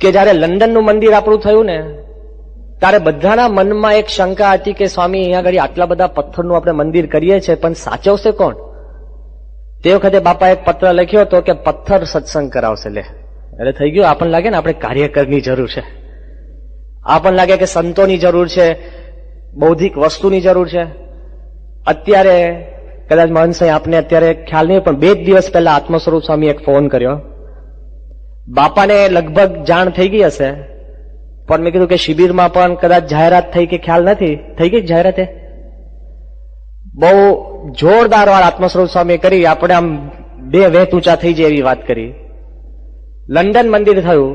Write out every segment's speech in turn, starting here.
કે જયારે લંડનનું મંદિર આપણું થયું ને ત્યારે બધાના મનમાં એક શંકા હતી કે સ્વામી અહીંયા આગળ આટલા બધા પથ્થરનું આપણે મંદિર કરીએ છીએ પણ સાચવશે કોણ? તે વખતે બાપા એક પત્ર લખ્યો હતો કે પથ્થર સત્સંગ કરાવશે. લે એટલે થઈ ગયું. આપણને લાગે ને આપણે કાર્યકરની જરૂર છે, આપણને લાગે કે સંતોની જરૂર છે, બૌદ્ધિક વસ્તુની જરૂર છે. અત્યારે કદાચ મહંતસાઈ આપને અત્યારે ખ્યાલ નહીં પણ 2 દિવસ પહેલા આત્મસ્વરૂપ સ્વામી એક ફોન કર્યો. બાપાને લગભગ જાણ થઈ ગઈ હશે પણ મેં કીધું કે શિબિરમાં પણ કદાચ જાહેરાત થઈ કે ખ્યાલ નથી. થઈ ગઈ જાહેરાત? બહુ જોરદાર વાર આત્મસ્વરૂપ સ્વામી કરી. આપણે આમ 2 વેત ઊંચા થઈ જાય એવી વાત કરી. લંડન મંદિર થયું,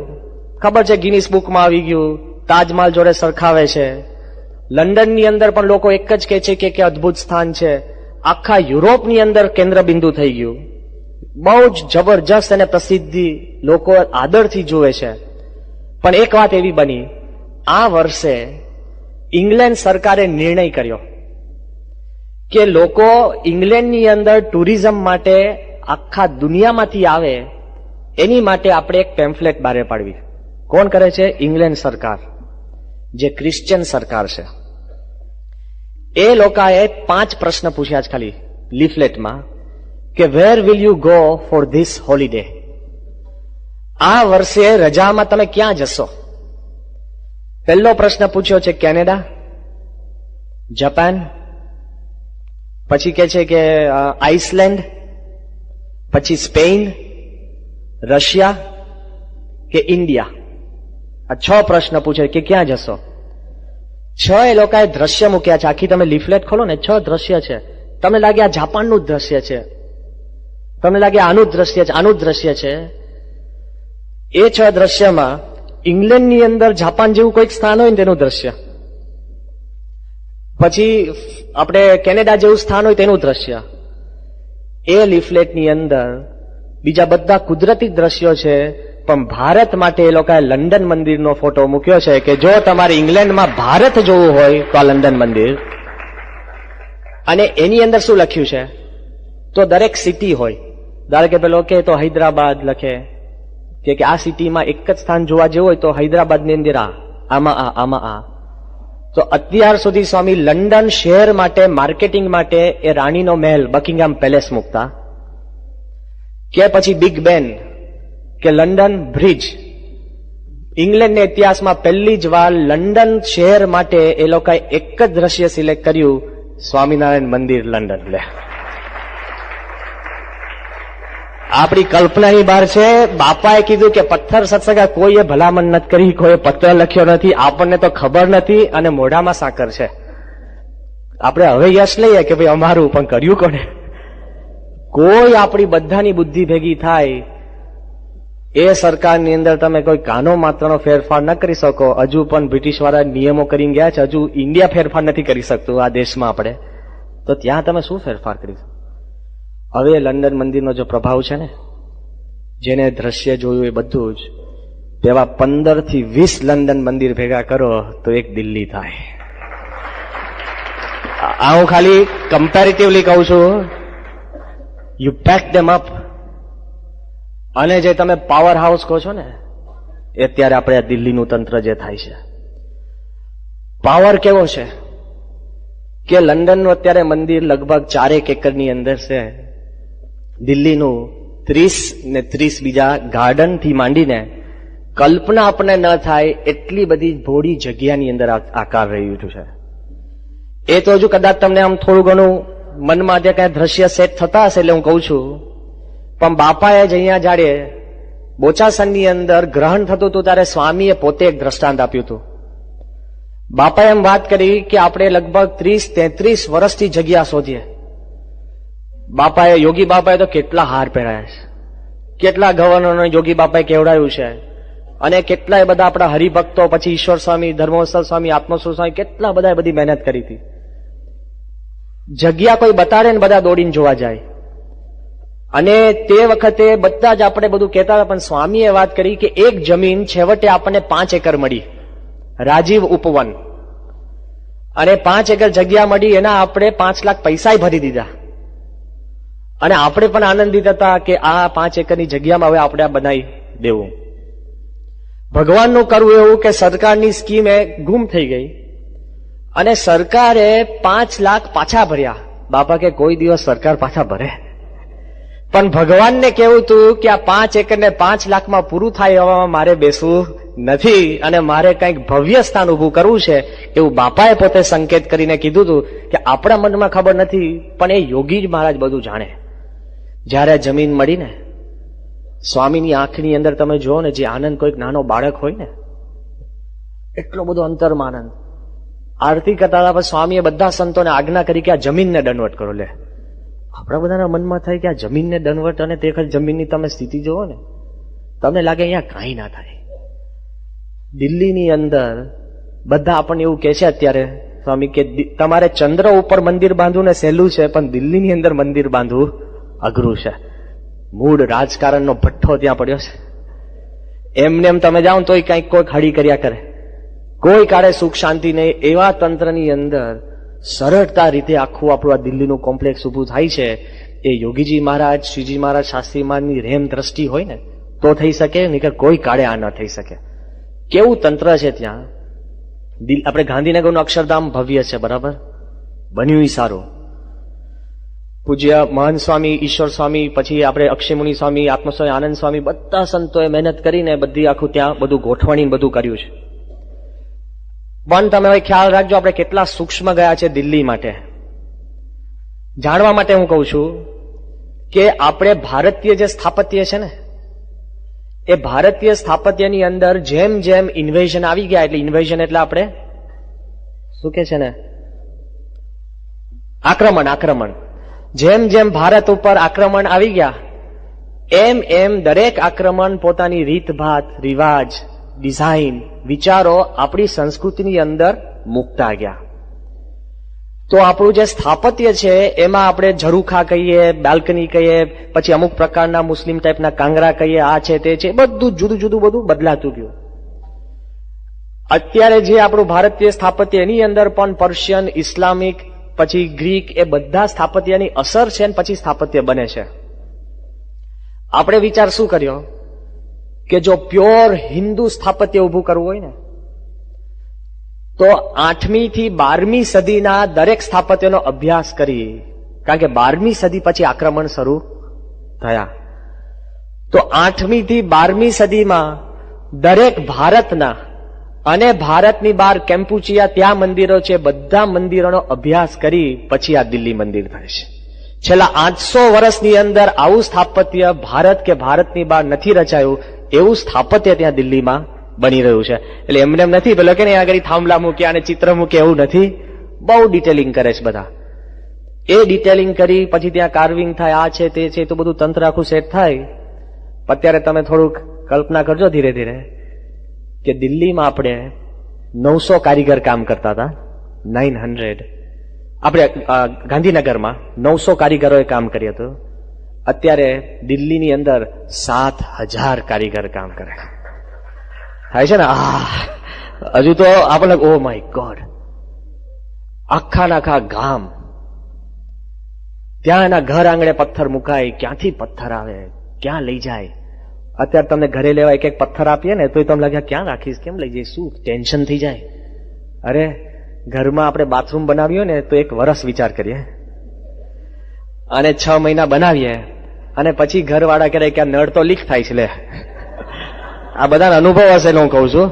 ખબર છે ગિનિસ બુકમાં આવી ગયું, તાજમહાલ જોડે સરખાવે છે. લંડનની અંદર પણ લોકો એક જ કહે છે કે અદભુત સ્થાન છે. આખા યુરોપની અંદર કેન્દ્ર બિંદુ થઈ ગયું. બહુ જ જબરજસ્ત અને પ્રસિદ્ધિ, લોકો આદરથી જુએ છે. પણ એક વાત એવી બની, આ વર્ષે ઇંગ્લેન્ડ સરકારે નિર્ણય કર્યો કે લોકો ઇંગ્લેન્ડની અંદર ટુરિઝમ માટે આખા દુનિયામાંથી આવે એની માટે આપણે એક પેમ્ફલેટ બહાર પાડવી. કોણ કરે છે? ઇંગ્લેન્ડ સરકાર, જે ક્રિશ્ચિયન સરકાર છે. એ લોકોએ 5 પ્રશ્ન પૂછ્યા જ ખાલી લીફલેટમાં કે where will you go for this holiday? આ વર્ષે રજામાં તમે ક્યાં જશો? પહેલો પ્રશ્ન પૂછ્યો છે કેનેડા, જાપાન, પછી કે છે કે આઇસલેન્ડ, પછી સ્પેન, રશિયા કે ઇન્ડિયા. આ 6 પ્રશ્ન પૂછે કે ક્યાં જશો. 6 એ લોકોએ દ્રશ્ય મૂક્યા છે. આખી તમે લીફલેટ ખોલો ને 6 દ્રશ્ય છે. તમને લાગે આ જાપાનનું જ દ્રશ્ય છે, તમને લાગે આનું જ દ્રશ્ય છે, આનું જ દ્રશ્ય છે. એ 6 દ્રશ્યમાં ઇંગ્લેન્ડની અંદર જાપાન જેવું કોઈક સ્થાન હોય ને તેનું દ્રશ્ય, પછી આપણે કેનેડા જેવું સ્થાન હોય તેનું દ્રશ્ય. એ લીફલેટની અંદર બીજા બધા કુદરતી દ્રશ્યો છે પણ ભારત માટે એ લોકોએ લંડન મંદિરનો ફોટો મૂક્યો છે કે જો તમારે ઇંગ્લેન્ડમાં ભારત જોવું હોય તો આ લંડન મંદિર. અને એની અંદર શું લખ્યું છે? તો દરેક સિટી હોય, ધારો કે પેલો કે તો હૈદરાબાદ લખે કે આ સિટીમાં એક જ સ્થાન જોવા જેવું હોય તો હૈદરાબાદની અંદર આમાં આ. તો અત્યાર સુધી સ્વામી લંડન શહેર માટે માર્કેટિંગ માટે એ રાણીનો મહેલ બકિંગહામ પેલેસ મૂકતા, કે પછી બિગ બેન કે લંડન બ્રિજ. ઇંગ્લેન્ડના ઇતિહાસમાં પહેલી જ વાર લંડન શહેર માટે એ લોકોએ એક જ દ્રશ્ય સિલેક્ટ કર્યું, સ્વામિનારાયણ મંદિર લંડન. લે આપણી કલ્પનાની બહાર છે. બાપાએ કીધું કે પથ્થર સત્સંગ કોઈએ ભલામણ નથી કરી, કોઈએ પત્ર લખ્યો નથી, આપણને તો ખબર નથી અને મોઢામાં સાકર છે. આપણે હવે યશ લઈએ કે ભાઈ અમારું, પણ કર્યું કોને? કોઈ આપણી બધાની બુદ્ધિ ભેગી થાય એ સરકારની અંદર તમે કોઈ કાનો માત્રનો ફેરફાર ન કરી શકો. હજુ પણ બ્રિટિશ વાળા નિયમો કરીને ગયા છે, હજુ ઇન્ડિયા ફેરફાર નથી કરી શકતું આ દેશમાં આપણે, તો ત્યાં તમે શું ફેરફાર કરી શકો? હવે લંડન મંદિરનો જો પ્રભાવ છે ને, જેને દ્રશ્ય જોયું એ બધું જ, તેવા 15 થી 20 લંડન મંદિર ભેગા કરો તો એક દિલ્હી થાય. આ હું ખાલી કમ્પેરેટિવલી કહું છું. You pack them up. અને જે તમે પાવર હાઉસ કહો છો ને, એ અત્યારે આપણે આ દિલ્હીનું તંત્ર જે થાય છે, પાવર કેવો છે કે લંડનનું અત્યારે મંદિર લગભગ 4 એકરની અંદર છે. દિલ્હીનું 30 ને 30 બીજા ગાર્ડન થી માંડીને કલ્પના આપણને ન થાય એટલી બધી ભોળી જગ્યાની અંદર આકાર રહ્યું છે. એ તો હજુ કદાચ તમને આમ થોડું ઘણું મનમાં જે કઈ દ્રશ્ય સેટ થતા હશે એટલે હું કહું છું. પણ બાપાએ જ અહીંયા જાડે બોચાસનની અંદર ગ્રહણ થતું હતું ત્યારે સ્વામીએ પોતે એક દ્રષ્ટાંત આપ્યું હતું. બાપાએ એમ વાત કરી કે આપણે લગભગ 30-33 વર્ષથી જગ્યા શોધીએ. બાપાએ, યોગી બાપાએ તો કેટલા હાર પહેરાયા છે, કેટલા ગવર્નરને યોગી બાપાએ કેવડાયું છે, અને કેટલાય બધા આપણા હરિભક્તો, પછી ઈશ્વર સ્વામી, ધર્મવત્સલ સ્વામી, આત્મસ્વરૂપ સ્વામી, કેટલા બધા બધી મહેનત કરી હતી. જગ્યા કોઈ બતાડે ને બધા દોડીને જોવા જાય. અને તે વખતે બધા જ આપણે બધું કહેતા હતા, પણ સ્વામીએ વાત કરી કે એક જમીન છેવટે આપણને 5 એકર મળી, રાજીવ ઉપવન, અને 5 એકર જગ્યા મળી. એના આપણે 5 લાખ પૈસા ભરી દીધા. અને આપણે પણ આનંદિત હતા કે આ 5 એકરની જગ્યામાં હવે આપણે આ બનાવી દેવું. ભગવાનનું કરવું એવું કે સરકારની સ્કીમ એ ગુમ થઈ ગઈ અને સરકારે 5 લાખ પાછા ભર્યા. બાપા કે કોઈ દિવસ સરકાર પાછા ભરે? પણ ભગવાનને કેવું હતું કે આ 5 એકર ને 5 લાખમાં પૂરું થાય એવામાં મારે બેસવું નથી અને મારે કંઈક ભવ્ય સ્થાન ઉભું કરવું છે, એવું બાપાએ પોતે સંકેત કરીને કીધું હતું કે આપણા મનમાં ખબર નથી પણ એ યોગી જ મહારાજ બધું જાણે. જ્યારે જમીન મળીને સ્વામીની આંખની અંદર તમે જુઓ ને જે આનંદ કોઈક નાનો બાળક હોય ને, એટલો બધો અંતરમાં આનંદ. આરતી કરતા હતા પણ સ્વામીએ બધા સંતોને આજ્ઞા કરી કે આ જમીનને દંડવટ કરો. લે, આપણા બધાના મનમાં થાય કે આ જમીનને દંડવટ, અને તે વખત જમીનની તમે સ્થિતિ જુઓ ને, તમને લાગે અહીંયા કાંઈ ના થાય. દિલ્હીની અંદર બધા આપણને એવું કહે છે અત્યારે સ્વામી કે તમારે ચંદ્ર ઉપર મંદિર બાંધવું ને સહેલું છે, પણ દિલ્હીની અંદર મંદિર બાંધવું અઘરું છે. મૂળ રાજકારણનો ભઠ્ઠો ત્યાં પડ્યો છે. એમને એમ તમે જાઓ તોય કંઈક કોઈક હળી કર્યા કરે, કોઈ કાળે સુખ શાંતિ નહીં. એવા તંત્રની અંદર સરળતા રીતે આખું આપણું આ દિલ્હીનું કોમ્પ્લેક્સ ઉભું થાય છે. એ યોગીજી મહારાજ, શ્રીજી મહારાજ, શાસ્ત્રી મહારાજની રેમ દ્રષ્ટિ હોય ને તો થઈ શકે, નહીં કે કોઈ કાળે આ ન થઈ શકે. કેવું તંત્ર છે ત્યાં. આપણે ગાંધીનગરનું અક્ષરધામ ભવ્ય છે, બરાબર, બન્યું સારું. પૂજ્ય મહંત સ્વામી, ઈશ્વર સ્વામી, પછી આપણે અક્ષયમુનિ સ્વામી, આત્મસ્વામી, આનંદ સ્વામી, બધા સંતોએ મહેનત કરીને બધી આખું ત્યાં બધું ગોઠવણી બધું કર્યું છે. પણ તમે હવે ખ્યાલ રાખજો, આપણે કેટલા સૂક્ષ્મ ગયા છે દિલ્હી માટે. જાણવા માટે હું કહું છું કે આપણે ભારતીય જે સ્થાપત્ય છે ને, એ ભારતીય સ્થાપત્યની અંદર જેમ જેમ ઇન્વેઝન આવી ગયા, એટલે ઇન્વેઝન એટલે આપણે શું કે છે ને, આક્રમણ. જેમ જેમ ભારત ઉપર આક્રમણ આવી ગયા એમ એમ દરેક આક્રમણ પોતાની રીતભાત, રિવાજ, ડિઝાઇન, વિચારો આપણી સંસ્કૃતિની અંદર મૂકતા ગયા. તો આપણું જે સ્થાપત્ય છે એમાં આપણે ઝરૂખા કહીએ, બાલ્કની કહીએ, પછી અમુક પ્રકારના મુસ્લિમ ટાઈપના કાંગરા કહીએ, આ છે તે છે, બધું જુદું જુદું બધું બદલાતું ગયું. અત્યારે જે આપણું ભારતીય સ્થાપત્ય એની અંદર પણ પર્શિયન, ઇસ્લામિક, પછી ગ્રીક, એ બધા સ્થાપત્યની અસર છે ને પછી સ્થાપત્ય બને છે. આપણે વિચાર શું કર્યો કે જો પ્યોર હિન્દુ સ્થાપત્ય ઉભું કરવું હોય ને તો 8મી થી 12મી સદીના દરેક સ્થાપત્યનો અભ્યાસ કરી, કારણ કે 12મી સદી પછી આક્રમણ શરૂ થયા. તો 8મી થી 12મી સદીમાં દરેક ભારતના અને ભારતની બહાર કેમ્પુચિયા ત્યાં મંદિરો છે, બધા મંદિરોનો અભ્યાસ કરી પછી આ દિલ્હી મંદિર થાય છે. છેલ્લા 800 વર્ષની અંદર આવું સ્થાપત્ય ભારત કે ભારતની બહાર નથી રચાયું, એવું સ્થાપત્ય ત્યાં દિલ્હીમાં બની રહ્યું છે. એટલે એમને એમ નથી પેલો કે નહીં આગળ થાંભલા મૂક્યા અને ચિત્ર મૂક્યા, એવું નથી. બહુ ડિટેલિંગ કરે છે બધા. એ ડિટેલિંગ કરી પછી ત્યાં કાર્વિંગ થાય, આ છે તે છે, તો બધું તંત્ર આખું સેટ થાય. અત્યારે તમે થોડુંક કલ્પના કરજો ધીરે ધીરે કે દિલ્હીમાં આપણે 900 કારીગર કામ કરતા હતા, 900. આપણે ગાંધીનગરમાં 900 કારીગરોએ કામ કર્યું હતું. અત્યારે દિલ્હીની અંદર 7000 કારીગર કામ કરે થાય છે ને. હજુ તો આપણે ઓ માય ગોડ, આખા ગામ ત્યાં એના ઘર આંગણે પથ્થર મુકાય, ક્યાંથી પથ્થર આવે, ક્યાં લઈ જાય. અત્યારે તમને ઘરે લેવા એક પથ્થર આપીએ ને તો તમને લાગે ક્યાં રાખીશ, કેમ લઈ જઈશ, શું ટેન્શન થઈ જાય. અરે ઘરમાં આપણે બાથરૂમ બનાવ્યો ને તો 1 વર્ષ વિચાર કરીએ અને 6 મહિના બનાવીએ અને પછી ઘરવાળા કહે કે આ નળ તો લીક થાય છે. લે, આ બધાનો અનુભવ હશે, હું કહું છું.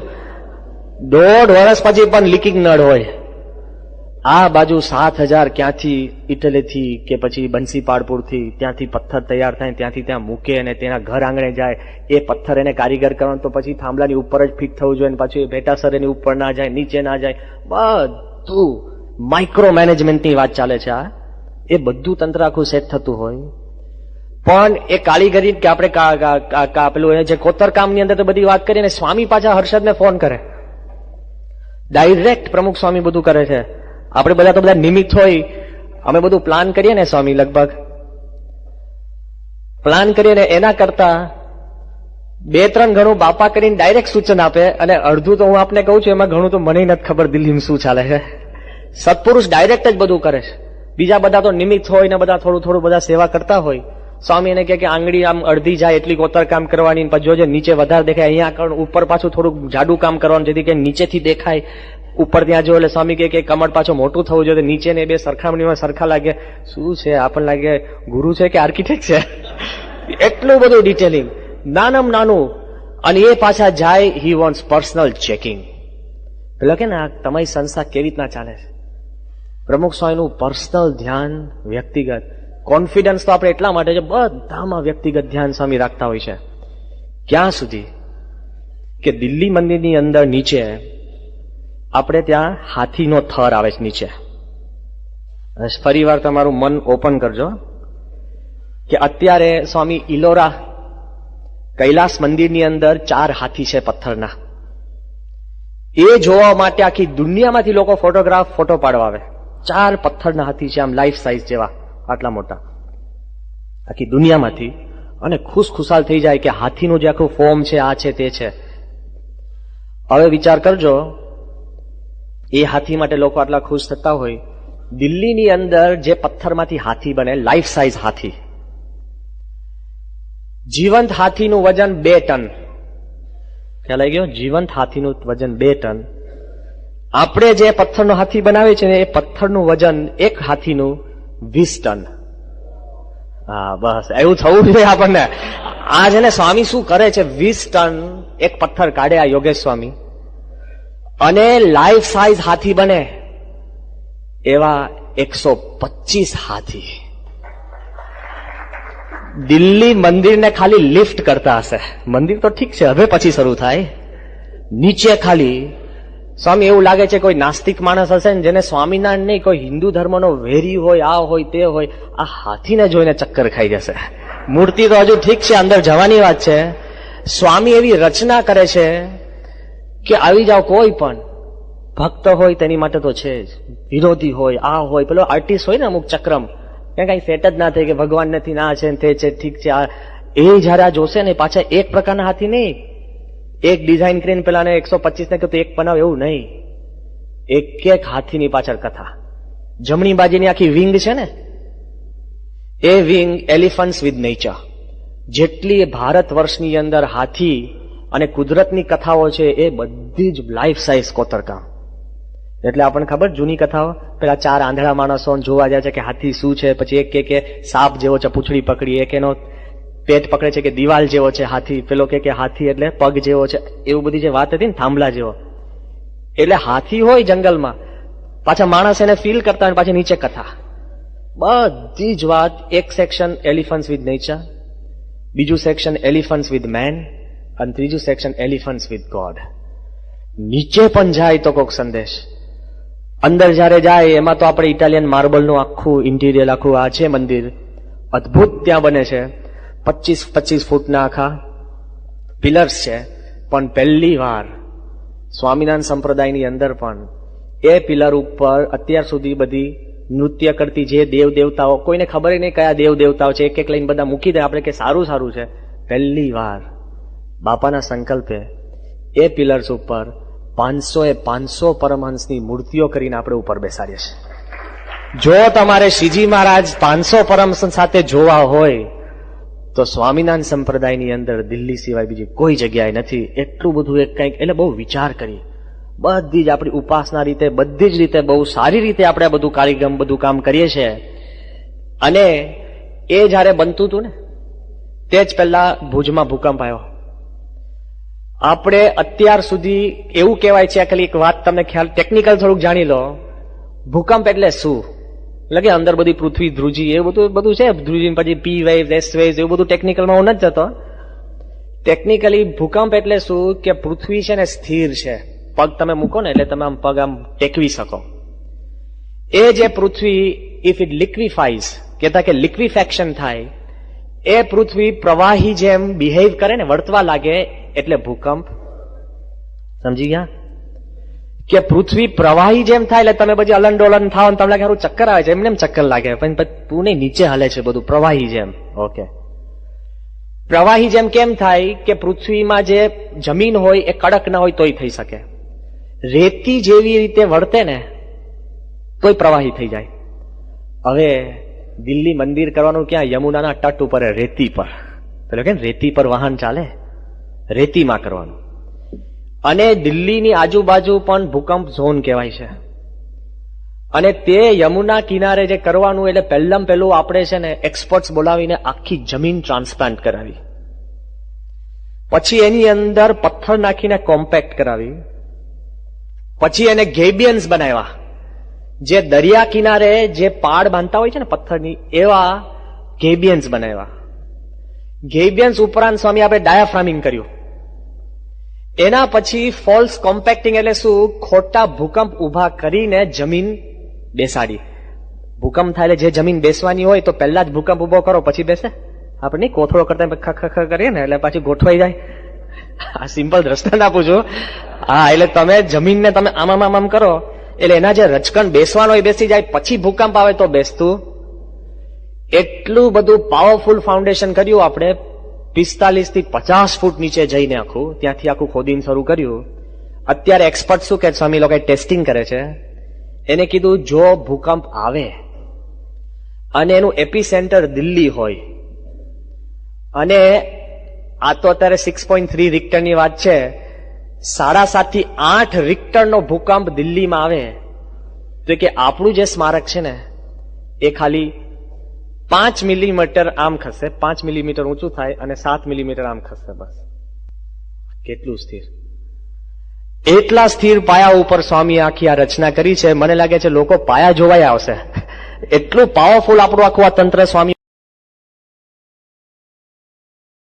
1.5 વર્ષ પછી પણ લીકિંગ નળ હોય. આ બાજુ 7000 ક્યાંથી ઇટલીથી કે પછી બંસીપાળપુરથી ત્યાંથી પથ્થર તૈયાર થાય, ત્યાંથી ત્યાં મૂકે અને તેના ઘર આંગણે જાય. એ પથ્થર એને કારીગર કરવાનો તો પછી થાંભલાની ઉપર જ ફિટ થવું જોઈએ, પછી એ ભેટાસર એની ઉપર ના જાય, નીચે ના જાય. બધું માઇક્રો મેનેજમેન્ટની વાત ચાલે છે. આ એ બધું તંત્ર આખું સેટ થતું હોય પણ એ કારીગરી કે આપણે પેલું જે કોતરકામની અંદર તો બધી વાત કરીએ ને, સ્વામી પાછા હર્ષદને ફોન કરે, ડાયરેક્ટ પ્રમુખ સ્વામી બધું કરે છે. આપણે બધા તો બધા નિમિત્ત હોય, અમે બધું પ્લાન કરીએ ને સ્વામી, લગભગ પ્લાન કરીએ ને એના કરતા 2-3 ગણું બાપા કરીને ડાયરેક્ટ સૂચન આપે. અને અડધું તો હું આપને કહું છું, એમાં ઘણું તો મને નથી ખબર દિલ્હીમાં શું ચાલે છે. સત્પુરુષ ડાયરેક્ટ જ બધું કરે છે. બીજા બધા તો નિમિત્ત હોય ને બધા થોડું થોડું બધા સેવા કરતા હોય. સ્વામી એને કહે કે આંગળી આમ અડધી જાય એટલી કોતર કામ કરવાની, પછી જોજે નીચે વધારે દેખાય, અહીંયા ઉપર પાછું થોડુંક જાડું કામ કરવાનું, જેથી કે નીચેથી દેખાય, ઉપર ત્યાં જો. એટલે સ્વામી કહે કે કમર પાછું મોટું થવું જોઈએ, નીચે ને બે સરખામણીમાં સરખા લાગે. શું છે આપણને લાગે ગુરુ છે કે આર્કિટેક્ટ છે? એટલું બધું ડિટેલિંગ, નાનામાં નાનું. અને એ પાછા જાય, હી વોન્ટ્સ પર્સનલ ચેકિંગ. પેલા કે ને આ તમારી સંસ્થા કેવી રીતના ચાલે છે, પ્રમુખ સ્વામીનું પર્સનલ ધ્યાન, વ્યક્તિગત કોન્ફિડન્સ તો આપણે એટલા માટે છે, બધામાં વ્યક્તિગત ધ્યાન સ્વામી રાખતા હોય છે. ક્યાં સુધી કે દિલ્હી મંદિરની અંદર નીચે આપણે ત્યાં હાથીનો થર આવે છે નીચે. ફરી વાર તમારું મન ઓપન કરજો કે અત્યારે સ્વામી ઇલોરા કૈલાસ મંદિરની અંદર 4 હાથી છે પથ્થરના. એ જોવા માટે આખી દુનિયામાંથી લોકો ફોટો પાડવા આવે. 4 પથ્થરના હાથી છે, આમ લાઈફ સાઈઝ જેવા, આટલા મોટા, આખી દુનિયામાંથી. અને ખુશખુશાલ થઈ જાય કે હાથીનું જે આખું ફોર્મ છે, આ છે તે છે. હવે વિચાર કરજો, એ હાથી માટે લોકો આટલા ખુશ થતા હોય, દિલ્હીની અંદર જે પથ્થરમાંથી હાથી બને, લાઈફ સાઈઝ હાથી, જીવંત હાથીનું વજન 2 ટન. ખ્યાલ આવી ગયો? જીવંત હાથીનું વજન 2 ટન. આપણે જે પથ્થરનો હાથી બનાવે છે ને, એ પથ્થરનું વજન એક હાથીનું 20 ટન. હા, બસ એવું થવું જોઈએ આપણને. આ છે ને સ્વામી શું કરે છે, 20 ટન એક પથ્થર કાઢે આ યોગેશ સ્વામી, અને લાઈફ સાઈઝ હાથી બને એવા 125 હાથી દિલ્હી મંદિરને ખાલી લિફ્ટ કરતા હશે. મંદિર તો ઠીક છે, હવે પછી શરૂ થાય. નીચે ખાલી સ્વામી એવું લાગે છે કોઈ નાસ્તિક માણસ હશે ને, જેને સ્વામિનારાયણ નહીં, કોઈ હિન્દુ ધર્મનો વેરી હોય, આ હોય તે હોય, આ હાથીને જોઈને ચક્કર ખાઈ જશે. મૂર્તિ તો હજુ ઠીક છે, અંદર જવાની વાત છે. સ્વામી એવી રચના કરે છે કે આવી જાઓ, કોઈ પણ ભક્ત હોય તેની માટે તો છે જ, વિરોધી હોય, આ હોય, પેલો આર્ટિસ્ટ હોય ને અમુક ચક્રમ, ત્યાં કઈ સેટ જ ના થાય કે ભગવાન નથી, ના છે તે છે, ઠીક છે. એ જયારે આ જોશે ને, પાછા એક પ્રકારના હાથી નહીં, એક ડિઝાઇન કરીને પેલા 125 ને કહ્યું એક બનાવ, એવું નહીં. એક હાથીની પાછળ કથા. જમણી બાજુની આખી વિંગ છે ને, એ વિંગ એલિફન્ટ્સ વિથ નેચર. જેટલી ભારત વર્ષની અંદર હાથી અને કુદરતની કથાઓ છે, એ બધી જ લાઈફ સાઈઝ કોતરકામ. એટલે આપણને ખબર જૂની કથાઓ, પેલા 4 આંધળા માણસો જોવા જાય છે કે હાથી શું છે, પછી એક કે સાપ જેવો છે, પૂંછડી પકડી, એક એનો પેટ પકડે છે કે દિવાલ જેવો છે હાથી, પેલો કે હાથી એટલે પગ જેવો છે, એવું બધી જે વાત હતી ને, થાંભલા જેવો. એટલે હાથી હોય જંગલમાં, પાછા માણસ એને ફીલ કરતા હોય, પાછી નીચે કથા. બધી જ વાત. એક સેક્શન એલિફન્ટ્સ વિથ નેચર, બીજું સેક્શન એલિફન્ટ્સ વિથ મેન, અને ત્રીજું સેક્શન એલિફન્ટ્સ વિથ ગોડ. નીચે પણ જાય તો કોઈક સંદેશ. અંદર જયારે જાય એમાં તો આપણે ઇટાલિયન માર્બલનું આખું ઇન્ટિરિયર, આખું આ છે મંદિર, અદભુત ત્યાં બને છે. 25 ફૂટના આખા પિલર્સ છે. પણ પહેલી વાર સ્વામિનારાયણ સંપ્રદાયની અંદર પણ એ પિલર ઉપર અત્યાર સુધી બધી નૃત્ય કરતી જે દેવ દેવતાઓ, કોઈને ખબર નહીં કયા દેવ દેવતાઓ છે, એક લઈને બધા મૂકી દે આપણે કે સારું છે. પહેલી વાર બાપાના સંકલ્પે એ પિલર્સ ઉપર 500 પરમહંસની મૂર્તિઓ કરીને આપણે ઉપર બેસાડીએ છીએ. જો તમારે શ્રીજી મહારાજ 500 પરમહંસ સાથે જોવા હોય તો સ્વામિનારાયણ સંપ્રદાયની અંદર દિલ્હી સિવાય બીજી કોઈ જગ્યાએ નથી. એટલું બધું એક કંઈક, એટલે બહુ વિચાર કરી, બધી જ આપણી ઉપાસના રીતે, બધી જ રીતે બહુ સારી રીતે આપણે બધું કામ કરીએ છીએ. અને એ જયારે બનતું હતું ને, તે જ પહેલા ભુજમાં ભૂકંપ આવ્યો. આપણે અત્યાર સુધી એવું કહેવાય છે, ખાલી એક વાત તમને ખ્યાલ, ટેકનિકલ થોડુંક જાણી લો. ભૂકંપ એટલે શું? એટલે કે અંદર બધી પૃથ્વી ધ્રુજી, એવું બધું છે, ધ્રુજી પછી પી વેવ, એસ વેવ, એવું બધું ટેકનિકલમાં હું નથી જતો. ટેકનિકલી ભૂકંપ એટલે શું કે પૃથ્વી છે ને સ્થિર છે, પગ તમે મૂકો ને એટલે તમે આમ પગ આમ ટેકવી શકો. એ જે પૃથ્વી ઇફ ઇટ લિક્વિફાઈઝ, કહેતા કે લિક્વિફેક્શન થાય, એ પૃથ્વી પ્રવાહી જેમ બિહેવ કરે ને, વર્તવા લાગે, એટલે ભૂકંપ. સમજી ગયા? કે પૃથ્વી પ્રવાહી જેમ થાય એટલે તમે પછી અલન થાવ, તમને લાગે સારું ચક્કર આવે છે, એમને એમ ચક્કર લાગે, પણ તું નહીં, નીચે હાલે છે બધું પ્રવાહી જેમ. ઓકે, પ્રવાહી જેમ કેમ થાય કે પૃથ્વીમાં જે જમીન હોય એ કડક ના હોય તોય થઈ શકે, રેતી જેવી રીતે વર્તે ને તોય પ્રવાહી થઈ જાય. હવે દિલ્હી મંદિર કરવાનું ક્યાં? યમુનાના તટ ઉપર, રેતી પર. પેલો કે રેતી પર વાહન ચાલે, રેતીમાં કરવાનું. અને દિલ્હીની આજુબાજુ પણ ભૂકંપ ઝોન કહેવાય છે. અને તે યમુના કિનારે જે કરવાનું, એટલે પહેલાં પહેલું આપણે છે ને એક્સપર્ટ્સ બોલાવીને આખી જમીન ટ્રાન્સપ્લાન્ટ કરાવી, પછી એની અંદર પથ્થર નાખીને કોમ્પેક્ટ કરાવી, પછી એને ગેબિયન્સ બનાવ્યા, જે દરિયા કિનારે જે પાડ બાંધતા હોય છે ને પથ્થરની, એવા ગેબિયન્સ બનાવ્યા. ગેબિયન્સ ઉપરાંત સ્વામી આપણે ડાયાફ્રામિંગ કર્યું. એના પછી ફોલ્સ કોમ્પેક્ટિંગ, એટલે શું? ખોટા ભૂકંપ ઉભા કરીને જમીન બેસાડી. ભૂકંપ થાય એટલે જે જમીન બેસવાની હોય તો પહેલા જ ભૂકંપ ઉભો કરો પછી બેસે. આપણે કોથળો કરતા ખખ કરીએ ને એટલે પાછી ગોઠવાઈ જાય. આ સિમ્પલ દ્રષ્ટાંત આપું છું. હા, એટલે તમે જમીનને તમે આમ કરો એટલે એના જે રચકણ બેસવાનો એ બેસી જાય, પછી ભૂકંપ આવે તો બેસતું. એટલું બધું પાવરફુલ ફાઉન્ડેશન કર્યું આપણે, 45 થી 50 ફૂટ નીચે જઈને આખું, ત્યાંથી આખું ખોદીને શરૂ કર્યું. અત્યારે એક્સપર્ટ શું કે સ્વામી લોકો ટેસ્ટિંગ કરે છે. એને કીધું જો ભૂકંપ આવે અને એનું એપી સેન્ટર દિલ્હી હોય, અને આ તો અત્યારે 6.3 રિક્ટરની વાત છે, 7.5 થી 8 રિક્ટરનો ભૂકંપ દિલ્હીમાં આવે તો કે આપણું જે સ્મારક છે ને એ ખાલી 5 મિલીમીટર આમ ખસે, 5 મિલીમીટર ઊંચું થાય અને 7 મિલીમીટર આમ ખસે, બસ. કેટલું સ્થિર! એટલા સ્થિર પાયા ઉપર સ્વામી આખી આ રચના કરી છે. મને લાગે છે લોકો પાયા જોવાય આવશે, એટલું પાવરફુલ આપણું આખું આ તંત્ર સ્વામી